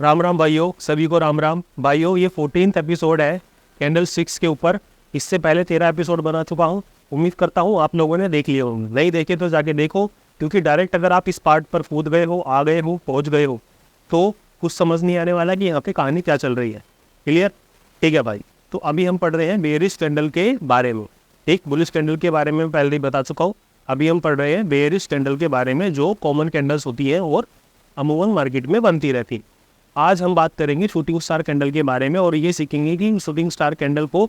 राम राम भाइयों, सभी को राम राम भाइयों। ये 14th एपिसोड है कैंडल स्टिक्स के ऊपर। इससे पहले 13 एपिसोड बना चुका हूँ। उम्मीद करता हूँ आप लोगों ने देख लिए होंगे। नहीं देखे तो जाके देखो, क्योंकि डायरेक्ट अगर आप इस पार्ट पर कूद गए हो, आ गए हो, पहुँच गए हो, तो कुछ समझ नहीं आने वाला कि यहाँ पे कहानी क्या चल रही है। क्लियर? ठीक है भाई। तो अभी हम पढ़ रहे हैं बेयरिश कैंडल के बारे में। एक बुलिश कैंडल के बारे में पहले ही बता चुका हूँ। अभी हम पढ़ रहे हैं बेयरिश कैंडल के बारे में, जो कॉमन कैंडल्स होती है और अमूमन मार्केट में बनती रहती। आज हम बात करेंगे शूटिंग स्टार कैंडल के बारे में और ये सीखेंगे कि शूटिंग स्टार कैंडल को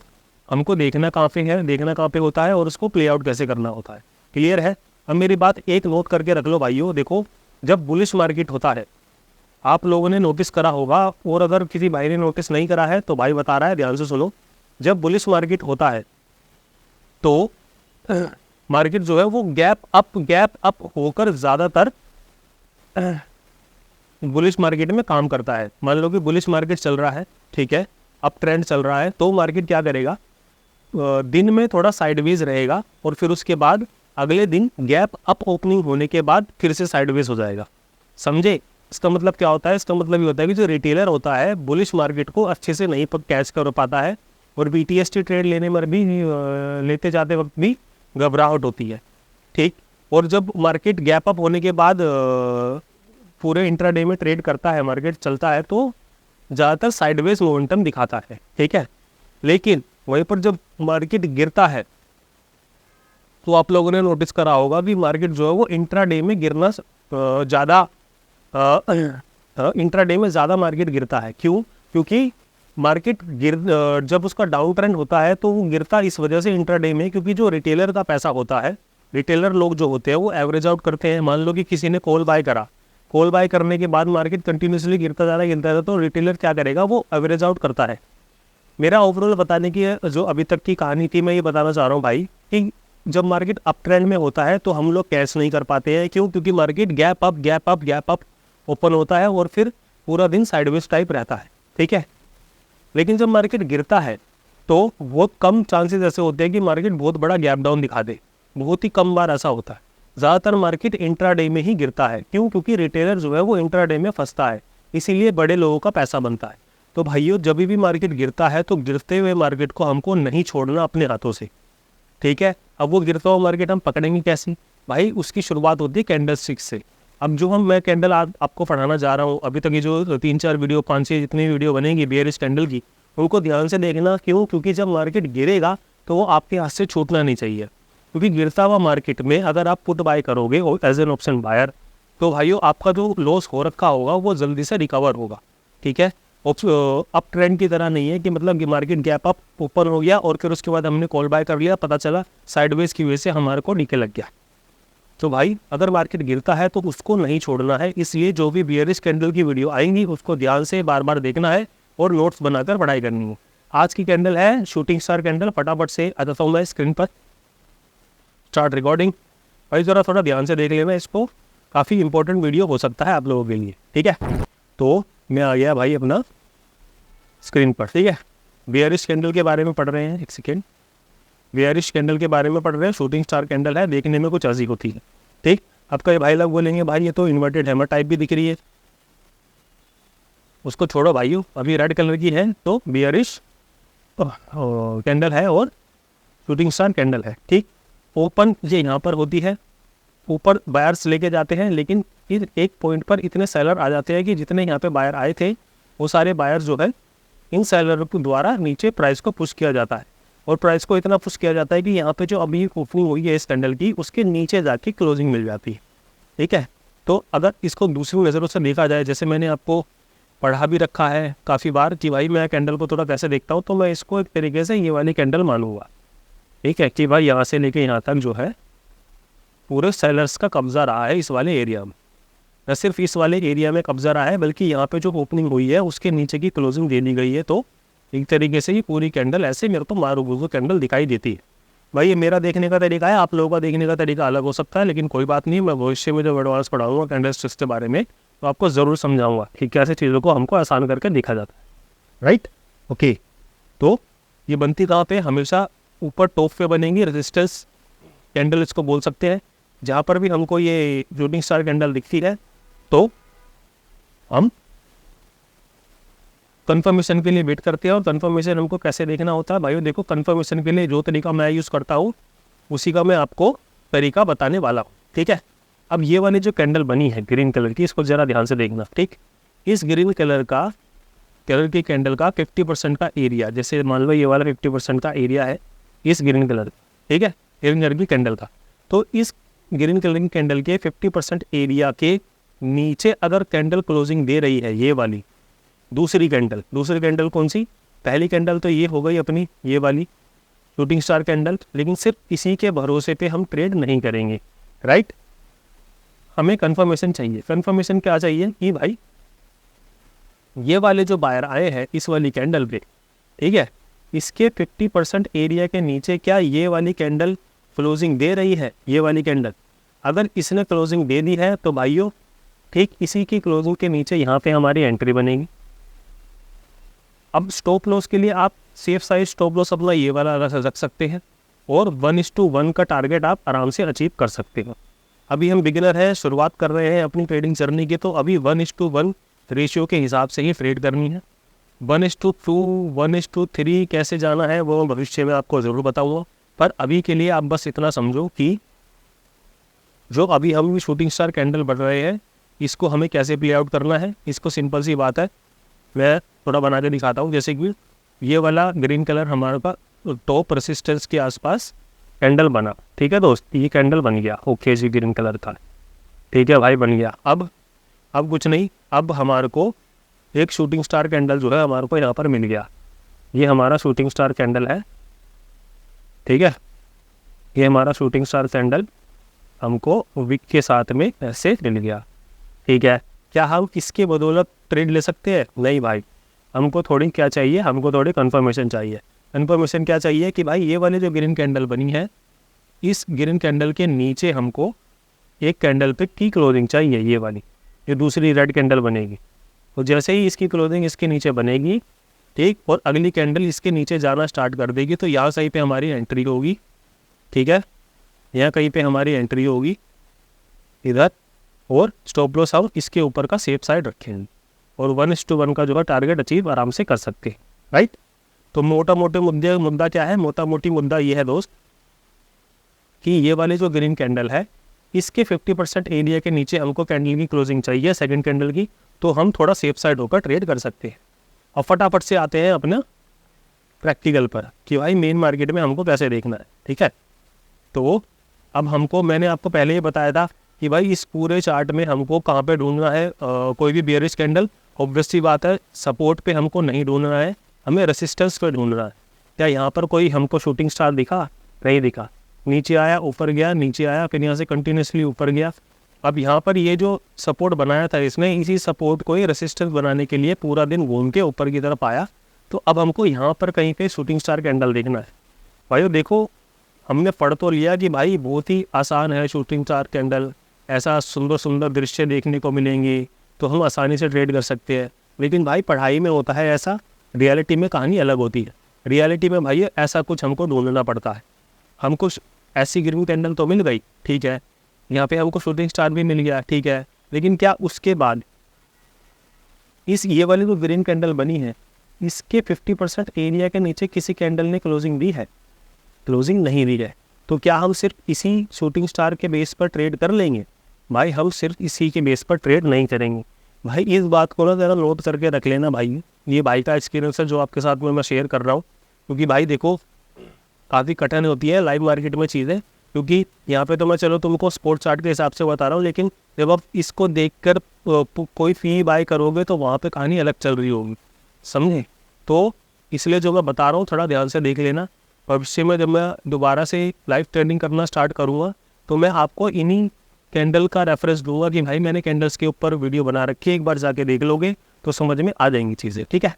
हमको देखना कहाँ पे है, देखना कहाँ पे होता है और उसको प्ले आउट कैसे करना होता है। क्लियर है? अब मेरी बात एक नोट करके रख लो भाइयों। देखो, जब बुलिश मार्केट होता है, आप लोगों ने नोटिस करा होगा, और अगर किसी भाई ने नोटिस नहीं करा है तो भाई बता रहा है, ध्यान से सुनो। जब बुलिश मार्केट होता है तो मार्केट जो है वो गैप अप होकर ज़्यादातर बुलिश मार्केट में काम करता है। मान लो कि बुलिश मार्केट चल रहा है, ठीक है, अप ट्रेंड चल रहा है, तो मार्केट क्या करेगा, दिन में थोड़ा साइडवेज रहेगा और फिर उसके बाद अगले दिन गैप अप ओपनिंग होने के बाद फिर से साइडवेज हो जाएगा। समझे? इसका मतलब क्या होता है? इसका मतलब ये होता है कि जो रिटेलर होता है बुलिश मार्केट को अच्छे से नहीं कैच कर पाता है और BTST ट्रेड लेने में भी लेते जाते वक्त भी घबराहट होती है। ठीक। और जब मार्केट गैप अप होने के बाद पूरे इंट्राडे में ट्रेड करता है, मार्केट चलता है, तो ज़्यादातर साइडवेज मोमेंटम दिखाता है। ठीक है। लेकिन वहीं पर जब मार्केट गिरता है तो आप लोगों ने नोटिस करा होगा भी मार्केट जो है वो इंट्राडे में गिरना ज़्यादा इंट्राडे में ज़्यादा मार्केट गिरता है। क्यों? क्योंकि मार्केट जब उसका डाउन ट्रेंड होता है तो वो गिरता इस वजह से इंट्राडे में, क्योंकि जो रिटेलर का पैसा होता है, रिटेलर लोग जो होते हैं वो एवरेज आउट करते हैं। मान लो कि किसी ने कॉल बाय करा, कॉल बाय करने के बाद मार्केट कंटिन्यूसली गिरता जा रहा है, तो रिटेलर क्या करेगा, वो एवरेज आउट करता है। मेरा ओवरऑल बताने की जो अभी तक की कहानी थी, मैं ये बताना चाह रहा हूँ भाई कि जब मार्केट अप ट्रेंड में होता है तो हम लोग कैश नहीं कर पाते हैं। क्यों? क्योंकि मार्केट गैप अप ओपन होता है और फिर पूरा दिन साइडवेज टाइप रहता है। ठीक है। लेकिन जब मार्केट गिरता है तो बहुत कम चांसेस ऐसे होते हैं कि मार्केट बहुत बड़ा गैप डाउन दिखा दे। बहुत ही कम बार ऐसा होता है। ज़्यादातर मार्केट इंट्राडे में ही गिरता है। क्यों? क्योंकि रिटेलर जो है वो इंट्राडे में फंसता है, इसीलिए बड़े लोगों का पैसा बनता है। तो भाइयों, जब भी मार्केट गिरता है तो गिरते हुए मार्केट को हमको नहीं छोड़ना अपने हाथों से। ठीक है। अब वो गिरता हुआ मार्केट हम पकड़ेंगे कैसे भाई? उसकी शुरुआत होती है कैंडल स्टिक से। अब जो मैं कैंडल आपको पढ़ाना जा रहा हूँ, अभी तक ये जो 3-4 वीडियो, 5-6 जितनी वीडियो बनेंगी बेयरिश कैंडल की, उनको ध्यान से देखना। क्यों? क्योंकि जब मार्केट गिरेगा तो वो आपके हाथ से छूटना नहीं चाहिए। क्योंकि गिरता हुआ मार्केट में अगर आप पुट बाय करोगे एज एन ऑप्शन बायर, तो भाइयों आपका जो लॉस हो रखा होगा वो जल्दी से रिकवर होगा। ठीक है। अप ट्रेंड की तरह नहीं है कि मतलब कि मार्केट गैप अप ओपन हो गया और फिर उसके बाद हमने कॉल बाय कर लिया, पता चला साइडवेज की वजह से हमारे को नीचे लग गया। तो भाई अगर मार्केट गिरता है तो उसको नहीं छोड़ना है। इसलिए जो भी बेयरिश कैंडल की वीडियो आएंगी उसको ध्यान से बार बार देखना है और नोट्स बनाकर पढ़ाई करनी है। आज की कैंडल है शूटिंग स्टार कैंडल। फटाफट से आ जाता हूँ मैं स्क्रीन पर, स्टार्ट रिकॉर्डिंग। भाई ज़रा थोड़ा ध्यान से देख लेना इसको, काफ़ी इंपॉर्टेंट वीडियो हो सकता है आप लोगों के लिए। ठीक है। तो मैं आ गया भाई अपना स्क्रीन पर। ठीक है। बेयरिश कैंडल के बारे में पढ़ रहे हैं। एक सेकेंड। बेयरिश कैंडल के बारे में पढ़ रहे हैं। शूटिंग स्टार कैंडल है, देखने में कुछ ऐसी होती है। ठीक। आपका ये भाई लोग बोलेंगे भाई ये तो इन्वर्टेड हैमर टाइप भी दिख रही है। उसको छोड़ो भाइयों, अभी रेड कलर की है तो बेयरिश कैंडल है और शूटिंग स्टार कैंडल है। ठीक। ओपन ये यहाँ पर होती है, ऊपर बायर्स लेके जाते हैं, लेकिन एक पॉइंट पर इतने सेलर आ जाते हैं कि जितने यहाँ पे बायर आए थे वो सारे बायर जो है इन सेलर के द्वारा नीचे प्राइस को पुश किया जाता है। और प्राइस को इतना पुश किया जाता है कि यहाँ पे जो अभी ओपनिंग हुई है इस कैंडल की, उसके नीचे जाके क्लोजिंग मिल जाती है। ठीक है। तो अगर इसको दूसरी नज़रों से देखा जाए, जैसे मैंने आपको पढ़ा भी रखा है काफ़ी बार कि भाई मैं कैंडल को थोड़ा कैसे देखता हूँ, तो मैं इसको एक तरीके से ये वाली कैंडल मानूंगा। ठीक है कि भाई यहाँ से लेके यहाँ तक जो है पूरे सेलर्स का कब्जा रहा है इस वाले एरिया में। न सिर्फ इस वाले एरिया में कब्जा रहा है, बल्कि यहाँ पे जो ओपनिंग हुई है उसके नीचे की क्लोजिंग दे दी गई है। तो एक तरीके से ये पूरी कैंडल ऐसे मेरे को मारूगू कैंडल दिखाई देती है। भाई ये मेरा देखने का तरीका है, आप लोगों का देखने का तरीका अलग हो सकता है, लेकिन कोई बात नहीं। मैं भविष्य में जब एडवांस पढ़ाऊंगा कैंडल स्टिक्स के बारे में तो आपको ज़रूर समझाऊंगा कि कैसे चीज़ों को हमको आसान करके देखा जाता है। राइट? ओके। तो ये बनती कहाँ पे? हमेशा ऊपर टॉप पे बनेंगी, रेजिस्टेंस कैंडल इसको बोल सकते हैं। जहाँ पर भी हमको ये शूटिंग स्टार कैंडल दिखती है तो हम कंफर्मेशन के लिए वेट करते हैं। और कंफर्मेशन हमको कैसे देखना होता है भाइयों, देखो कंफर्मेशन के लिए जो तरीका मैं यूज़ करता हूँ उसी का मैं आपको तरीका बताने वाला हूँ, ठीक है। अब ये वाली जो कैंडल बनी है ग्रीन कलर की, इसको ज़रा ध्यान से देखना, ठीक। इस ग्रीन कलर की कैंडल का 50% का एरिया, जैसे मान लो ये वाला 50% का एरिया है इस ग्रीन कलर, ठीक है, ग्रीन कलर की कैंडल का। तो इस ग्रीन कलर की कैंडल के 50% एरिया के नीचे अगर कैंडल क्लोजिंग दे रही है ये वाली दूसरी कैंडल कौन सी, पहली कैंडल तो ये हो गई अपनी ये वाली शूटिंग स्टार कैंडल, लेकिन सिर्फ इसी के भरोसे पे हम ट्रेड नहीं करेंगे, राइट। हमें कंफर्मेशन चाहिए। कंफर्मेशन क्या चाहिए कि भाई ये वाले जो बायर आए हैं इस वाली कैंडल पे, ठीक है, इसके 50% एरिया के नीचे क्या ये वाली कैंडल क्लोजिंग दे रही है। ये वाली कैंडल अगर इसने क्लोजिंग दे दी है तो भाइयों ठीक इसी की क्लोजिंग के नीचे यहाँ पे हमारी एंट्री बनेगी। अब स्टॉप लॉस के लिए आप सेफ साइड स्टॉप लॉस अपना ये वाला रख सकते हैं और 1:1 का टारगेट आप आराम से अचीव कर सकते हो। अभी हम बिगिनर हैं, शुरुआत कर रहे हैं अपनी ट्रेडिंग जर्नी की, तो अभी 1:1 रेशियो के हिसाब से ही ट्रेड करनी है। 1:2 1:3 कैसे जाना है वो भविष्य में आपको ज़रूर बताऊँगा, पर अभी के लिए आप बस इतना समझो कि जो अभी हम शूटिंग स्टार कैंडल बढ़ रहे हैं इसको हमें कैसे प्ले आउट करना है। इसको सिंपल सी बात है, मैं थोड़ा बना के दिखाता हूँ। जैसे कि ये वाला ग्रीन कलर हमारे पास टॉप रेसिस्टेंस के आसपास कैंडल बना, ठीक है दोस्त, ये कैंडल बन गया, ओके जी, ग्रीन कलर का, ठीक है भाई, बन गया। अब कुछ नहीं, अब हमारे को एक शूटिंग स्टार कैंडल जो है हमारे को यहाँ पर मिल गया। ये हमारा शूटिंग स्टार कैंडल है, ठीक है, ये हमारा शूटिंग स्टार कैंडल हमको विक के साथ में ऐसे मिल गया, ठीक है। क्या हम इसके बदौलत ट्रेड ले सकते हैं? नहीं भाई, हमको थोड़ी क्या चाहिए, हमको थोड़ी कंफर्मेशन चाहिए। कंफर्मेशन क्या चाहिए कि भाई ये वाली जो ग्रीन कैंडल बनी है इस ग्रीन कैंडल के नीचे हमको एक कैंडल पे की क्लोजिंग चाहिए, ये वाली, ये दूसरी रेड कैंडल बनेगी। तो जैसे ही इसकी क्लोजिंग इसके नीचे बनेगी, ठीक, और अगली कैंडल इसके नीचे जाना स्टार्ट कर देगी, तो यहाँ सही पे हमारी एंट्री होगी, ठीक है, यहाँ कहीं पे हमारी एंट्री होगी इधर, और स्टॉप लॉस हम इसके ऊपर का सेफ साइड रखेंगे और 1:1 का जो है टारगेट अचीव आराम से कर सकते हैं, राइट। तो मोटा मोटे मुद्दा क्या है, मोटा मोटी मुद्दा ये है दोस्त कि ये वाली जो ग्रीन कैंडल है इसके 50% एरिया के नीचे हमको कैंडल की क्लोजिंग चाहिए सेकंड कैंडल की, तो हम थोड़ा सेफ साइड होकर ट्रेड कर सकते हैं। और फटाफट से आते हैं अपना प्रैक्टिकल पर कि भाई मेन मार्केट में हमको कैसे देखना है, ठीक है। तो अब हमको, मैंने आपको पहले ही बताया था कि भाई इस पूरे चार्ट में हमको कहाँ पे ढूंढना है कोई भी बेयरिश कैंडल। ऑब्वियसली बात है, सपोर्ट पे हमको नहीं ढूंढना है, हमें रेसिस्टेंस पे ढूंढना है। क्या यहाँ पर कोई हमको शूटिंग स्टार दिखा? नहीं दिखा। नीचे आया, ऊपर गया, नीचे आया, फिर यहाँ से कंटिन्यूसली ऊपर गया। अब यहाँ पर ये जो सपोर्ट बनाया था इसने, इसी सपोर्ट को ही रेसिस्टेंस बनाने के लिए पूरा दिन घूम के ऊपर की तरफ आया। तो अब हमको यहाँ पर कहीं पे शूटिंग स्टार कैंडल देखना है। भाई देखो, हमने पढ़ तो लिया कि भाई बहुत ही आसान है शूटिंग स्टार कैंडल, ऐसा सुंदर सुंदर दृश्य देखने को मिलेंगे तो हम आसानी से ट्रेड कर सकते हैं। लेकिन भाई पढ़ाई में होता है ऐसा, रियलिटी में कहानी अलग होती है। रियलिटी में भाई ऐसा कुछ हमको ढूंढना पड़ता है। हमको ऐसी ग्रीन कैंडल तो मिल गई, ठीक है, यहाँ पे हमको शूटिंग स्टार भी मिल गया, ठीक है, लेकिन क्या उसके बाद इस ये वाली जो ग्रीन कैंडल बनी है इसके 50% एरिया के नीचे किसी कैंडल ने क्लोजिंग दी है? क्लोजिंग नहीं दी है। तो क्या हम सिर्फ इसी शूटिंग स्टार के बेस पर ट्रेड कर लेंगे? भाई हम सिर्फ इसी के बेस पर ट्रेड नहीं करेंगे। भाई इस बात को ना ज़रा नोट करके रख लेना भाई, ये भाई का एक्सपीरियंस है जो आपके साथ में मैं शेयर कर रहा हूँ। क्योंकि भाई देखो, काफ़ी कठिन होती है लाइव मार्केट में चीज़ें, क्योंकि यहाँ पे तो मैं चलो तुमको स्पोर्ट चार्ट के हिसाब से बता रहा हूँ, लेकिन जब आप इसको देखकर कोई फी बाय करोगे तो वहाँ पे कहानी अलग चल रही होगी, समझे। तो इसलिए जो मैं बता रहा हूँ थोड़ा ध्यान से देख लेना। भविष्य में जब मैं दोबारा से लाइव ट्रेडिंग करना स्टार्ट करूँगा तो मैं आपको इन्हीं कैंडल का रेफरेंस दूंगा कि भाई मैंने कैंडल्स के ऊपर वीडियो बना रखी है, एक बार जाके देख लोगे तो समझ में आ जाएंगी चीज़ें, ठीक है।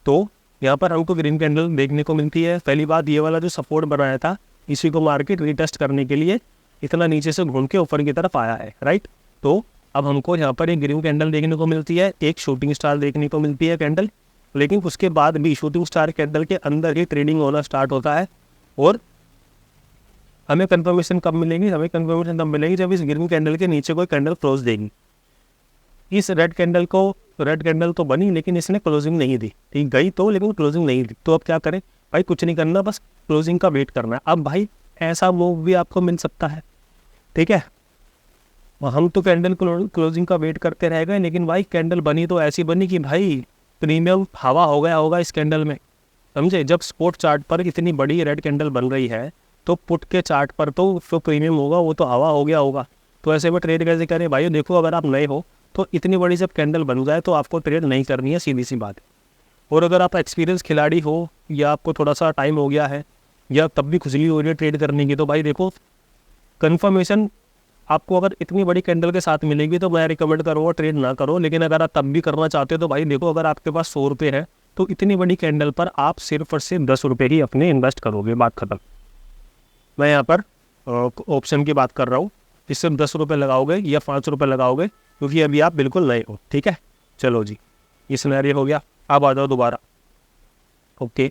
तो यहाँ पर हमको ग्रीन कैंडल देखने को मिलती है। पहली बात, ये वाला जो सपोर्ट बनाया था इसी को मार्केट रीटेस्ट करने के लिए इतना नीचे से घूम के ऊपर की तरफ आया है, राइट। तो अब हमको यहाँ पर एक ग्रीन कैंडल देखने को मिलती है, एक शूटिंग स्टार देखने को मिलती है कैंडल, लेकिन उसके बाद भी शूटिंग स्टार कैंडल के अंदर ही ट्रेडिंग होना स्टार्ट होता है। और हमें कंफर्मेशन कब मिलेगी? हमें कंफर्मेशन तब मिलेगी जब इस ग्रीन कैंडल के नीचे कोई कैंडल क्लोज देगी। इस रेड कैंडल को रेड कैंडल तो बनी लेकिन इसने क्लोजिंग नहीं दी, ठीक, गई तो लेकिन क्लोजिंग नहीं दी, तो अब क्या करें भाई, कुछ नहीं करना, बस क्लोजिंग का वेट करना है। अब भाई ऐसा मूव भी आपको मिल सकता है, ठीक है, हम तो कैंडल क्लोजिंग का वेट करते रह गए, लेकिन भाई कैंडल बनी तो ऐसी बनी कि भाई प्रीमियम हवा हो गया होगा इस कैंडल में, समझे। जब स्पॉट चार्ट पर इतनी बड़ी रेड कैंडल बन रही है तो पुट के चार्ट पर तो प्रीमियम होगा, वो तो हवा हो गया होगा। तो ऐसे में ट्रेड कैसे करें भाई, देखो अगर आप नए हो तो इतनी बड़ी जब कैंडल बन जाए तो आपको ट्रेड नहीं करनी है, सीधी सी बात है। और अगर आप एक्सपीरियंस खिलाड़ी हो या आपको थोड़ा सा टाइम हो गया है या तब भी खुजली हो रही है ट्रेड करने की, तो भाई देखो कन्फर्मेशन आपको अगर इतनी बड़ी कैंडल के साथ मिलेगी तो मैं रिकमेंड करूँगा ट्रेड ना करो। लेकिन अगर आप तब भी करना चाहते हो तो भाई देखो, अगर आपके पास 100 रुपये है तो इतनी बड़ी कैंडल पर आप सिर्फ और सिर्फ 10 रुपये ही अपने इन्वेस्ट करोगे, बात खत्म। मैं यहाँ पर ऑप्शन की बात कर रहा हूँ कि सिर्फ 10 रुपये लगाओगे या 5 रुपये लगाओगे, क्योंकि अभी आप बिल्कुल नए हो, ठीक है। चलो जी, ये सिनेरियो हो गया। अब आ जाओ दोबारा, ओके,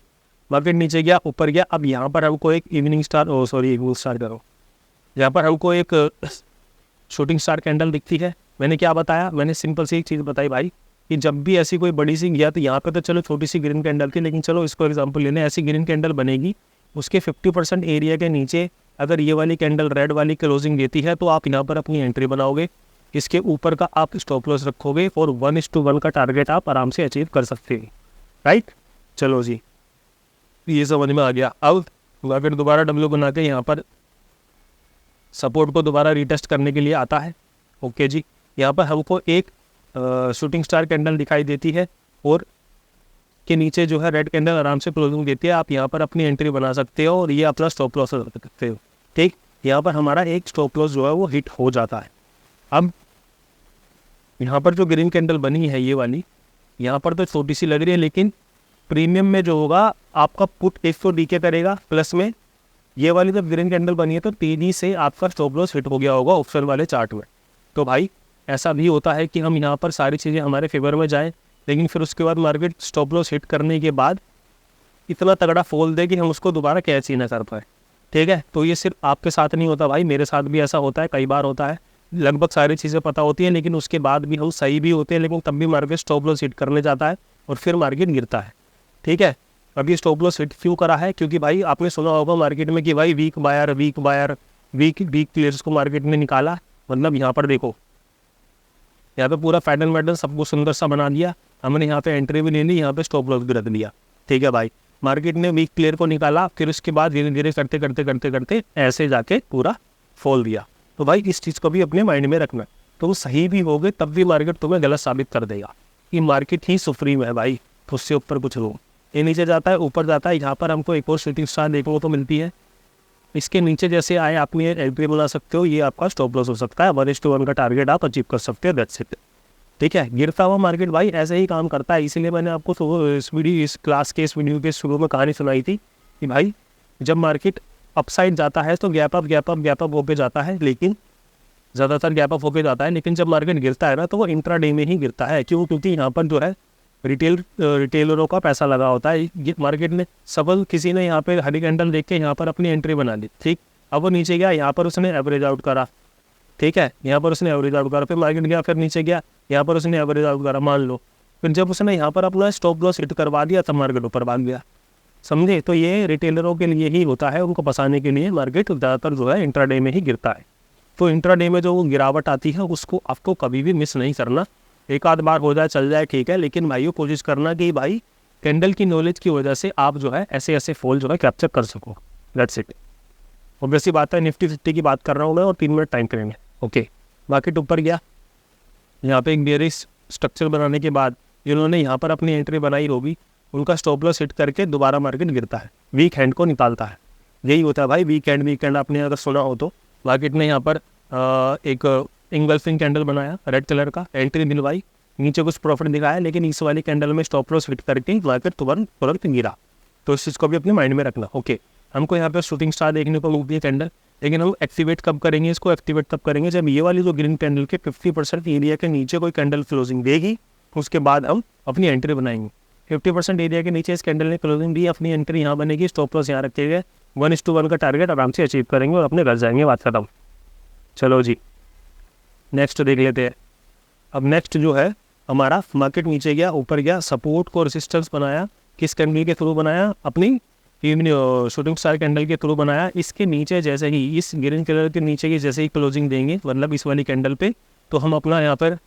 मार्केट नीचे गया ऊपर गया। अब यहाँ पर हमको एक इवनिंग स्टार करो, यहाँ पर हमको एक शूटिंग स्टार कैंडल दिखती है। मैंने क्या बताया, मैंने सिंपल सी एक चीज़ बताई भाई कि जब भी ऐसी कोई बड़ी सी गया तो यहाँ पे तो चलो छोटी सी ग्रीन कैंडल थी, लेकिन चलो इसको एग्जांपल लेने, ऐसी ग्रीन कैंडल बनेगी, उसके 50% एरिया के नीचे अगर ये वाली कैंडल रेड वाली क्लोजिंग देती है तो आप यहाँ पर अपनी एंट्री बनाओगे, इसके ऊपर का आप स्टॉप लॉस रखोगे और 1:1 का टारगेट आप आराम से अचीव कर सकते हैं, राइट। चलो जी, ये समझ में आ गया। अब मार्केट दोबारा डब्ल्यू बना के यहाँ पर सपोर्ट को दोबारा रीटेस्ट करने के लिए आता है, ओके जी। यहाँ पर हमको एक शूटिंग स्टार कैंडल दिखाई देती है और के नीचे जो है रेड कैंडल आराम से क्लोजिंग देती है, आप यहाँ पर अपनी एंट्री बना सकते हो और ये अपना स्टॉप लॉस रख सकते हो, ठीक। यहाँ पर हमारा एक स्टॉप लॉस जो है वो हिट हो जाता है। अब यहाँ पर जो ग्रीन कैंडल बनी है ये वाली, यहाँ पर तो छोटी सी लग रही है, लेकिन प्रीमियम में जो होगा आपका पुट 100 डीके करेगा, प्लस में ये वाली जब ग्रीन कैंडल बनी है तो तेजी से आपका स्टॉप लॉस हिट हो गया होगा ऑप्शन वाले चार्ट में। तो भाई ऐसा भी होता है कि हम यहाँ पर सारी चीज़ें हमारे फेवर में जाएं, लेकिन फिर उसके बाद मार्केट स्टॉप लॉस हिट करने के बाद इतना तगड़ा फॉल दे कि हम उसको दोबारा कैच ही ना कर पाए, ठीक है। तो ये सिर्फ आपके साथ नहीं होता भाई, मेरे साथ भी ऐसा होता है, कई बार होता है। लगभग सारी चीज़ें पता होती हैं लेकिन उसके बाद भी हम सही भी होते हैं, लेकिन तब भी मार्केट स्टॉप लॉस हिट करने जाता है और फिर मार्केट गिरता है, ठीक है। अभी स्टॉप लॉस हिट क्यों करा है, क्योंकि भाई आपने सुना होगा मार्केट में कि भाई वीक प्लेयर्स को मार्केट ने निकाला। मतलब यहाँ पर देखो, यहाँ पे पूरा पैटर्न वैटर्न सबको सुंदर सा बना दिया, हमने यहाँ पे एंट्री भी ले ली, यहाँ पे स्टॉप लॉस भी रख दिया, ठीक है भाई। मार्केट ने वीक प्लेयर को निकाला, फिर उसके बाद धीरे धीरे करते ऐसे जाके पूरा फॉल दिया। तो भाई इस चीज़ को भी अपने माइंड में रखना, तुम सही भी होगे तब भी मार्केट तुम्हें गलत साबित कर देगा कि मार्केट ही सुप्रीम है भाई, तो उससे ऊपर कुछ हो। ये नीचे जाता है ऊपर जाता है, यहाँ पर हमको एक और शूटिंग स्टार देखने को तो मिलती है, इसके नीचे जैसे आए आप ये एंट्री बना सकते हो, ये आपका स्टॉप लॉस हो सकता है, 1:1 का टारगेट आप अचीव कर सकते हो, दैट्स इट, ठीक है। गिरता हुआ मार्केट भाई ऐसे ही काम करता है, इसीलिए मैंने आपको इस क्लास के इस वीडियो के शुरू में कहानी सुनाई थी कि भाई जब मार्केट अपसाइड जाता है तो गैप अप होके जाता है, लेकिन ज़्यादातर गैप अप होके जाता है, लेकिन जब मार्केट गिरता है ना तो वो इंट्राडे में ही गिरता है। क्यों? क्योंकि यहाँ पर जो है रिटेलरों का पैसा लगा होता है मार्केट में। सबल किसी ने यहाँ पे हरी कैंडल देख के यहाँ पर अपनी एंट्री बना ली, ठीक। अब वो नीचे गया, यहाँ पर उसने एवरेज आउट करा, ठीक है, यहाँ पर उसने एवरेज आउट करा, फिर मार्केट गया, फिर नीचे गया, यहाँ पर उसने एवरेज आउट करा मान लो, फिर जब उसने यहाँ पर अपना स्टॉप लॉस हिट करवा दिया तब मार्केट ऊपर भाग गया, समझे। तो ये रिटेलरों के लिए ही होता है, उनको फंसाने के लिए मार्केट ज़्यादातर जो है इंट्राडे में ही गिरता है। तो इंट्राडे में जो गिरावट आती है उसको आपको कभी भी मिस नहीं करना। एक आध बार हो जाए चल जाए ठीक है, लेकिन भाइयों कोशिश करना कि भाई कैंडल की नॉलेज की वजह से आप जो है ऐसे ऐसे फॉल जो है कैप्चर कर सको, दैट्स इट। ऑब्वियसली बात है, निफ्टी 50 की बात कर रहा हूँ मैं और 3 मिनट टाइम फ्रेम है, ओके। मार्केट ऊपर गया, यहाँ पे एक बेयरिश स्ट्रक्चर बनाने के बाद जिन्होंने यहाँ पर अपनी एंट्री बनाई होगी उनका स्टॉप लॉस हिट करके दोबारा मार्केट गिरता है, वीक हैंड को निकालता है। यही होता है भाई वीक हैंड आपने अगर सुना हो तो। मार्केट ने यहाँ पर एक इंगल्फिंग कैंडल बनाया रेड कलर का, एंट्री दिलवाई, नीचे कुछ प्रॉफिट दिखाया, लेकिन इस वाली कैंडल में स्टॉप लॉस हिट करके मार्केट तुरंत गिरा। तो इस चीज़ को भी अपने माइंड में रखना, ओके। हमको यहाँ पर शूटिंग स्टार देखने को मिलती है कैंडल, लेकिन हम एक्टिवेट कब करेंगे इसको? एक्टिवेट तब करेंगे जब ये वाली जो ग्रीन कैंडल के 50% एरिया के नीचे कोई कैंडल क्लोजिंग देगी, उसके बाद हम अपनी एंट्री बनाएंगे। 50% एरिया के नीचे इस कैंडल ने क्लोजिंग दी, अपनी एंट्री यहाँ बनेगी, स्टॉप लॉस यहाँ रखे गए, 1:1 का टारगेट आराम से अचीव करेंगे और अपने घर जाएंगे, बात खत्म। चलो जी नेक्स्ट देख लेते हैं। अब नेक्स्ट जो है हमारा मार्केट नीचे गया ऊपर गया, सपोर्ट को रेसिस्टेंस बनाया, किस कैंडल के थ्रू बनाया, अपनी शूटिंग स्टार कैंडल के थ्रू बनाया। इसके नीचे जैसे ही, इस ग्रीन कलर के नीचे की जैसे ही क्लोजिंग देंगे, मतलब इस वाली कैंडल पे, तो हम अपना यहाँ पर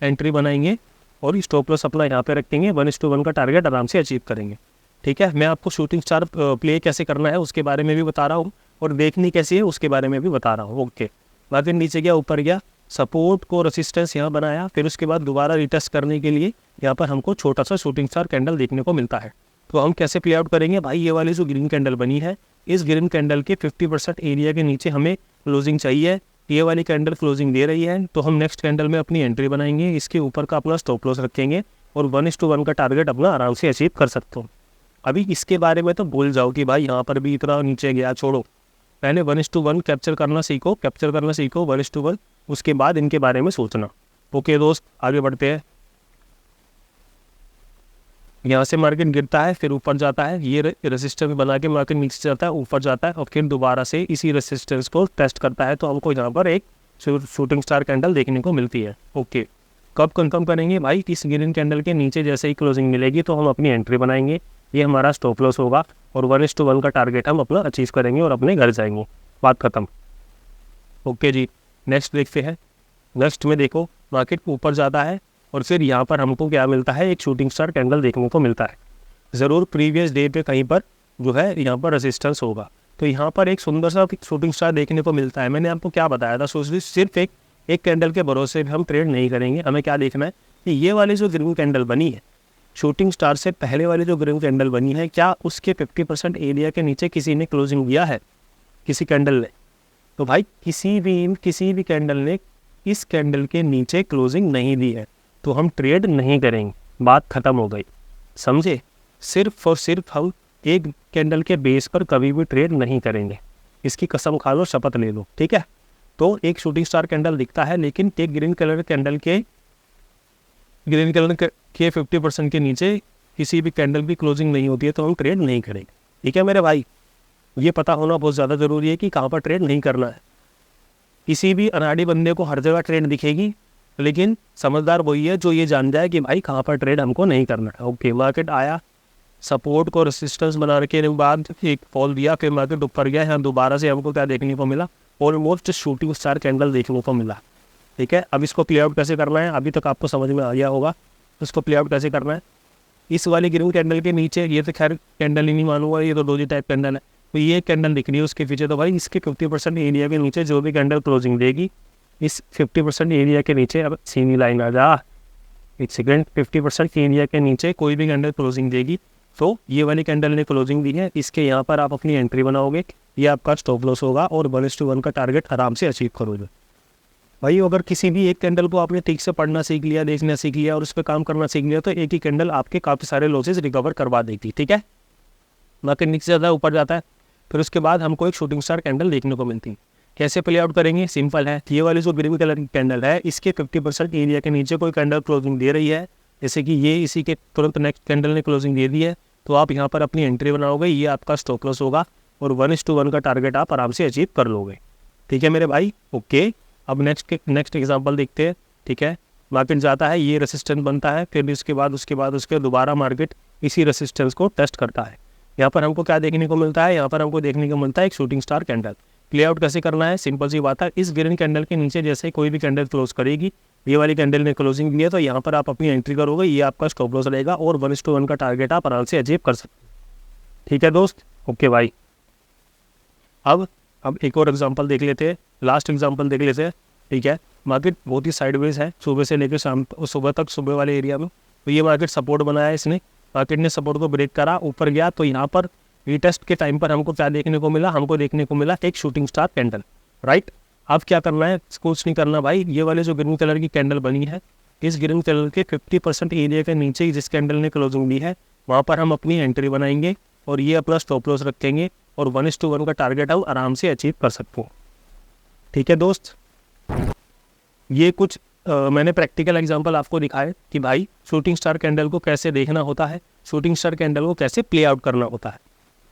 एंट्री बनाएंगे और स्टॉप लॉस अपना यहाँ पे रखेंगे। 1:1 का टारगेट आराम से अचीव करेंगे। ठीक है, मैं आपको शूटिंग स्टार प्ले कैसे करना है उसके बारे में भी बता रहा हूँ और देखनी कैसी है उसके बारे में भी बता रहा हूँ। ओके, मार्केट नीचे गया ऊपर गया, सपोर्ट को रेसिस्टेंस यहाँ बनाया, फिर उसके बाद दोबारा रिटेस्ट करने के लिए यहाँ पर हमको छोटा सा शूटिंग स्टार कैंडल देखने को मिलता है। तो हम कैसे प्ले आउट करेंगे भाई, ये वाली जो ग्रीन कैंडल बनी है, इस ग्रीन कैंडल के 50% एरिया के नीचे हमें क्लोजिंग चाहिए। ये वाली कैंडल क्लोजिंग दे रही है तो हम नेक्स्ट कैंडल में अपनी एंट्री बनाएंगे, इसके ऊपर का अपना स्टॉप लॉस रखेंगे और 1:1 का टारगेट अपना आराम से अचीव कर सकते हो। अभी इसके बारे में तो भूल जाओ कि भाई यहाँ पर भी इतना नीचे गया, छोड़ो। पहले 1:1 कैप्चर करना सीखो 1:1, उसके बाद इनके बारे में सोचना। ओके दोस्त, आगे बढ़ते हैं। यहाँ से मार्केट गिरता है, फिर ऊपर जाता है, ये रेसिस्टेंस बना के मार्केट नीचे जाता है, ऊपर जाता है और फिर दोबारा से इसी रेसिस्टेंस को टेस्ट करता है। तो हमको यहाँ पर एक शूटिंग स्टार कैंडल देखने को मिलती है। ओके, कब कंफर्म करेंगे भाई, इस ग्रीन कैंडल के नीचे जैसे ही क्लोजिंग मिलेगी तो हम अपनी एंट्री बनाएंगे, ये हमारा स्टॉप लॉस होगा और 1:1 का टारगेट हम अपना अचीव करेंगे और अपने घर जाएंगे। बात खत्म। ओके जी, नेक्स्ट देखते हैं। नेक्स्ट में देखो मार्केट ऊपर जाता है और फिर यहाँ पर हमको क्या मिलता है, एक शूटिंग स्टार कैंडल देखने को मिलता है। ज़रूर प्रीवियस डे पे कहीं पर जो है यहाँ पर रेजिस्टेंस होगा, तो यहाँ पर एक सुंदर सा शूटिंग स्टार देखने को मिलता है। मैंने आपको क्या बताया था, सिर्फ एक कैंडल के भरोसे हम ट्रेड नहीं करेंगे। हमें क्या देखना है कि ये वाली जो ग्रीन कैंडल बनी है, शूटिंग स्टार से पहले वाली जो ग्रीन कैंडल बनी है, क्या उसके 50% एरिया के नीचे किसी ने क्लोजिंग दिया है, किसी कैंडल ने? तो भाई किसी भी कैंडल ने इस कैंडल के नीचे क्लोजिंग नहीं दी है तो हम ट्रेड नहीं करेंगे। बात खत्म हो गई, समझे? सिर्फ और सिर्फ हम एक कैंडल के बेस पर कभी भी ट्रेड नहीं करेंगे, इसकी कसम खा लो, शपथ ले लो। ठीक है, तो एक शूटिंग स्टार कैंडल दिखता है लेकिन एक ग्रीन कलर के 50% के नीचे किसी भी कैंडल की क्लोजिंग नहीं होती है तो हम ट्रेड नहीं करेंगे। ठीक है मेरे भाई, ये पता होना बहुत ज़्यादा ज़रूरी है कि कहाँ पर ट्रेड नहीं करना है। किसी भी अनाड़ी बंदे को हर जगह ट्रेड दिखेगी, लेकिन समझदार वही है जो ये जान जाए कि भाई कहाँ पर ट्रेड हमको नहीं करना है। ओके, मार्केट आया, सपोर्ट को रेसिस्टेंस बनाने के बाद एक फॉल दिया, फिर मार्केट ऊपर गया। यहाँ दोबारा से हमको क्या देखने को मिला, ऑलमोस्ट शूटिंग स्टार कैंडल देखने को मिला। ठीक है, अब इसको प्ले आउट कैसे करना है, अभी तक आपको समझ में आ गया होगा। इसको प्ले आउट कैसे करना है, इस वाली ग्रीन कैंडल के नीचे, ये तो खैर कैंडल ही नहीं मानूंगा, ये तो डोजी टाइप कैंडल है, तो ये कैंडल दिख रही है उसके पीछे, तो भाई इसके 50% एरिया के नीचे जो भी कैंडल क्लोजिंग देगी, इस 50% एरिया के नीचे, अब सीनी लाइन आ जा, एक सेकेंड, 50% एरिया के नीचे कोई भी कैंडल क्लोजिंग देगी तो ये वाली कैंडल ने क्लोजिंग दी है, इसके यहाँ पर आप अपनी एंट्री बनाओगे, ये आपका स्टॉप लॉस होगा और 1:1 का टारगेट आराम से अचीव करोगे। भाई अगर किसी भी एक कैंडल को आपने ठीक से पढ़ना सीख लिया, देखना सीख लिया और उस पर काम करना सीख लिया तो एक ही कैंडल आपके काफ़ी सारे लॉसेज रिकवर करवा देगी। ठीक है, मार्केट नीचे जाता है, ऊपर जाता है, फिर उसके बाद हमको एक शूटिंग स्टार कैंडल देखने को मिलती है। कैसे प्ले आउट करेंगे, सिंपल है, ये वाली जो ग्रीन कलर की कैंडल है, इसके 50% एरिया के नीचे कोई कैंडल क्लोजिंग दे रही है, जैसे कि ये इसी के तुरंत नेक्स्ट कैंडल ने क्लोजिंग दे दी है, तो आप यहाँ पर अपनी एंट्री बनाओगे, ये आपका स्टॉप लॉस होगा और 1:1 का टारगेट आप आराम से अचीव कर लोगे। ठीक है मेरे भाई, ओके। अब नेक्स्ट एग्जांपल देखते हैं। ठीक है, मार्केट जाता है, ये रेसिस्टेंस बनता है, फिर उसके दोबारा मार्केट इसी रेसिस्टेंस को टेस्ट करता है। यहाँ पर हमको क्या देखने को मिलता है, यहाँ पर हमको देखने को मिलता है एक shooting star candle. Play out कैसे करना है, सिंपल सी बात है, इस ग्रीन कैंडल के नीचे जैसे कोई भी कैंडल क्लोज करेगी, ये वाली कैंडल ने क्लोजिंग दी है तो यहाँ पर आप अपनी एंट्री करोगे, ये आपका स्टॉप लॉस रहेगा और 1:1 का टारगेट आप आराम से अचीव कर सकते हैं। ठीक है दोस्त, ओके भाई। अब एक और एग्जांपल देख लेते हैं, लास्ट एग्जांपल देख लेते हैं। ठीक है, मार्केट बहुत ही साइडवेज है सुबह से लेकर शाम, सुबह तक, सुबह वाले एरिया में। तो ये मार्केट सपोर्ट बनाया है इसने, मार्केट ने सपोर्ट को ब्रेक करा, ऊपर गया, तो यहाँ पर रीटेस्ट के टाइम पर हमको क्या देखने को मिला, हमको देखने को मिला एक शूटिंग स्टार कैंडल। राइट, अब क्या करना है, कुछ नहीं करना भाई, ये वाले जो ग्रीन कलर की कैंडल बनी है, इस ग्रीन कलर के 50% एरिया के नीचे जिस कैंडल ने क्लोजिंग दी है, वहाँ पर हम अपनी एंट्री बनाएंगे और ये अपना स्टॉप लॉस रखेंगे और 1:1 का टारगेट हम आराम से अचीव कर सकते हो। ठीक है दोस्त, ये कुछ मैंने प्रैक्टिकल एग्जांपल आपको दिखाए कि भाई शूटिंग स्टार कैंडल को कैसे देखना होता है, शूटिंग स्टार कैंडल को कैसे प्ले आउट करना होता है।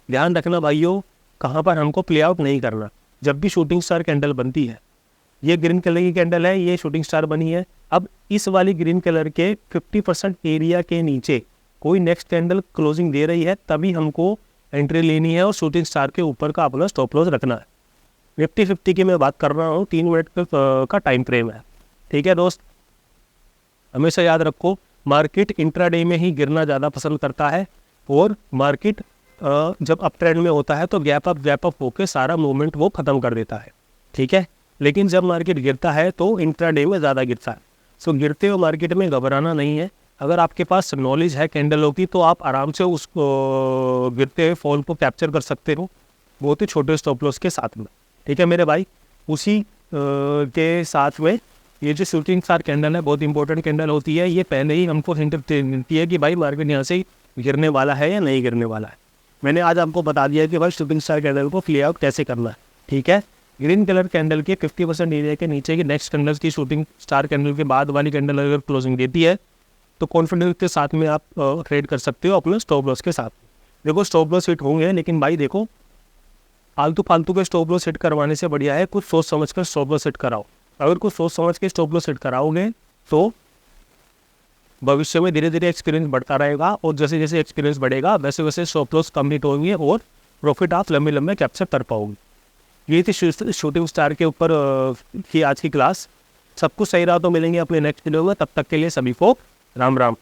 ध्यान रखना भाइयों, कहाँ पर हमको प्ले आउट नहीं करना। जब भी शूटिंग स्टार कैंडल बनती है ये ग्रीन कलर की कैंडल है, ये शूटिंग स्टार बनी है। अब इस वाली ग्रीन कलर के 50% एरिया के नीचे कोई नेक्स्ट कैंडल क्लोजिंग दे रही है, तभी हमको एंट्री लेनी है और शूटिंग स्टार के ऊपर का अपना स्टॉप लॉस रखना है। निफ्टी 50 की मैं बात कर रहा हूँ, 3 मिनट का टाइम फ्रेम है। ठीक है दोस्त, हमेशा याद रखो मार्केट इंट्राडे में ही गिरना ज़्यादा पसंद करता है, और मार्केट जब अप ट्रेंड में होता है तो गैप अप होकर सारा मूवमेंट वो ख़त्म कर देता है। ठीक है, लेकिन जब मार्केट गिरता है तो इंट्राडे में ज़्यादा गिरता है। सो गिरते हुए मार्केट में घबराना नहीं है। अगर आपके पास नॉलेज है कैंडलों की तो आप आराम से उस गिरते हुए फॉल को कैप्चर कर सकते हो, बहुत ही छोटे स्टॉप लॉस के साथ में। ठीक है मेरे भाई, उसी के साथ में ये जो शूटिंग स्टार कैंडल है बहुत इंपॉर्टेंट कैंडल होती है। ये पहले ही हमको हिंट देती है कि भाई मार्केट यहाँ से गिरने वाला है या नहीं गिरने वाला है। मैंने आज आपको बता दिया कि भाई शूटिंग स्टार कैंडल को क्लियर आउट कैसे करना है। ठीक है, ग्रीन कलर कैंडल के 50% एरिया के नीचे की नेक्स्ट कैंडल की शूटिंग स्टार कैंडल के बाद वाली कैंडल अगर क्लोजिंग देती है तो कॉन्फिडेंस के साथ में आप ट्रेड कर सकते हो अपने स्टॉप लॉस के साथ। देखो स्टॉप लॉस हिट होंगे, लेकिन भाई देखो फालतू के स्टॉप लॉस हिट करवाने से बढ़िया है कुछ सोच समझ कर स्टॉप लॉस हिट कराओ। अगर कुछ सोच समझ के स्टॉप लॉस हिट कराओगे तो भविष्य में धीरे धीरे एक्सपीरियंस बढ़ता रहेगा, और जैसे जैसे एक्सपीरियंस बढ़ेगा वैसे वैसे स्टॉप लॉस कंप्लीट होंगे और प्रॉफिट आप लंबे लंबे कैप्चर कर पाओगे। ये थी शूटिंग स्टार के ऊपर की आज की क्लास। सब कुछ सही रहा तो मिलेंगे अपने नेक्स्ट वीडियो में, तब तक के लिए सभी को राम राम।